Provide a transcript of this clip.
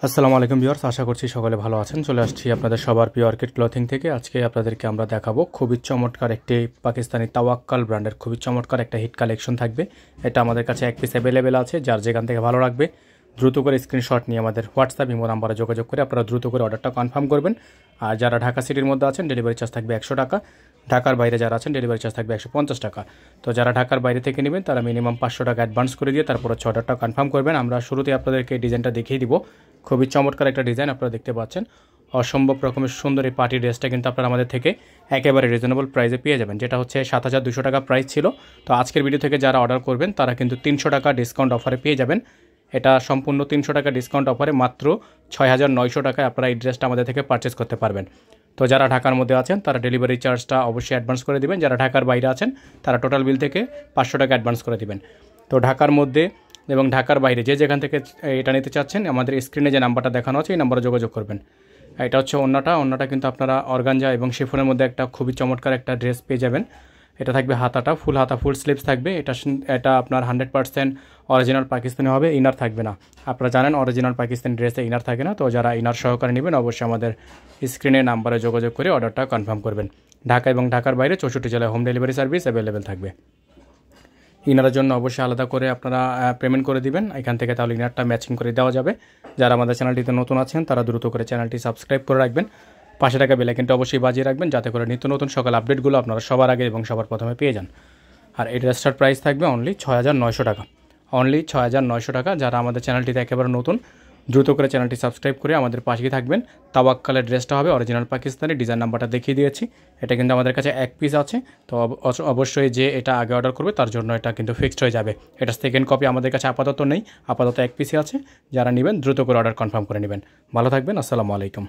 আসসালামু আলাইকুম ভিউয়ার্স, আশা করছি সকলে ভালো আছেন। চলে আসছি আপনাদের সবার প্রিয় অর্কিড ক্লথিং থেকে। আজকে আপনাদেরকে আমরা দেখাবো খুবই চমৎকার একটি পাকিস্তানি তাওয়াক্কাল ব্র্যান্ডের খুবই চমৎকার একটা হিট কালেকশন থাকবে। এটা আমাদের কাছে এক পিস অ্যাভেলেবেল আছে, যার যেখান থেকে ভালো লাগবে দ্রুত করে স্ক্রিনশট নিয়ে আমাদের হোয়াটসঅ্যাপ ইমো নাম্বারে যোগাযোগ করে আপনারা দ্রুত করে অর্ডারটা কনফার্ম করবেন। আর যারা ঢাকা সিটির মধ্যে আছেন ডেলিভারি চার্জ থাকবে 100 টাকা, ঢাকার বাইরে যারা আছেন ডেলিভারি চার্জ থাকবে 150 টাকা। তো যারা ঢাকার বাইরে থেকে নেবেন তারা মিনিমাম 500 টাকা অ্যাডভান্স করে দিয়ে তারপর হচ্ছে অর্ডারটা কনফার্ম করবেন। আমরা শুরুতে আপনাদেরকে এই ডিজাইনটা দেখিয়ে দিব। খুবই চমৎকার একটা ডিজাইন আপনারা দেখতে পাচ্ছেন। অসম্ভব রকমের সুন্দর এই পার্টি ড্রেসটা কিন্তু আপনারা আমাদের থেকে একেবারে রিজনেবল প্রাইসে পেয়ে যাবেন, যেটা হচ্ছে 7200 টাকা প্রাইস ছিল। তো আজকের ভিডিও থেকে যারা অর্ডার করবেন তারা কিন্তু 300 টাকা ডিসকাউন্ট অফারে পেয়ে যাবেন। এটা সম্পূর্ণ 300 টাকা ডিসকাউন্ট অফারে মাত্র 6900 টাকায় আপনারা এই ড্রেসটা আমাদের থেকে পারচেস করতে পারবেন। তো যারা ঢাকার মধ্যে আছেন তারা ডেলিভারি চার্জটা অবশ্যই অ্যাডভান্স করে দিবেন। যারা ঢাকার বাইরে আছেন তারা টোটাল বিল থেকে 500 টাকা অ্যাডভান্স করে দিবেন। তো ঢাকার মধ্যে এবং ঢাকার বাইরে যে যেখান থেকে এটা নিতে চাচ্ছেন আমাদের স্ক্রিনে যে নাম্বারটা দেখানো আছে এই নাম্বারে যোগাযোগ করবেন। এটা হচ্ছে ওন্নাটা কিন্তু আপনারা অর্গানজা এবং শিফনের মধ্যে একটা খুবই চমৎকার একটা ড্রেস পেয়ে যাবেন। এটা থাকবে হাতাটা ফুল হাতা, ফুল স্লিভস থাকবে। এটা আপনার 100% অরিজিনাল পাকিস্তানি হবে, ইনার থাকবে না। আপনারা জানেন অরিজিনাল পাকিস্তানি ড্রেসে ইনার থাকে না। তো যারা ইনার সহকারে নেবেন অবশ্যই আমাদের স্ক্রিনে নাম্বারে যোগাযোগ করে অর্ডারটা কনফার্ম করবেন। ঢাকা এবং ঢাকার বাইরে 64 জেলায় হোম ডেলিভারি সার্ভিস অ্যাভেলেবেল থাকবে। ইনারের জন্য অবশ্যই আলাদা করে আপনারা পেমেন্ট করে দিবেন এখান থেকে, তাহলে ইনারটা ম্যাচিং করে দেওয়া যাবে। যারা আমাদের চ্যানেলটিতে নতুন আছেন তারা দ্রুত করে চ্যানেলটি সাবস্ক্রাইব করে রাখবেন, পাশে থাকা বেল আইকনটা অবশ্যই বাজিয়ে রাখবেন যাতে করে নিত্য নতুন সকল আপডেটগুলো আপনারা সবার আগে এবং সবার প্রথমে পেয়ে যান। আর এই ড্রেসটার প্রাইস থাকবে অনলি 6900 টাকা, অনলি 6900 টাকা। যারা আমাদের চ্যানেলটিতে একেবারে নতুন দ্রুত করে চ্যানেলটি সাবস্ক্রাইব করে আমাদের পাশেই থাকবেন। তাওয়াক্কালের ড্রেসটা হবে অরিজিনাল পাকিস্তানি, ডিজাইন নাম্বারটা দেখিয়ে দিয়েছি। এটা কিন্তু আমাদের কাছে এক পিস আছে। তো অবশ্যই যে এটা আগে অর্ডার করবে তার জন্য এটা কিন্তু ফিক্সড হয়ে যাবে। এটা সেকেন্ড কপি আমাদের কাছে আপাতত নেই, আপাতত এক পিসই আছে। যারা নেবেন দ্রুত করে অর্ডার কনফার্ম করে নেবেন। ভালো থাকবেন, আসসালামু আলাইকুম।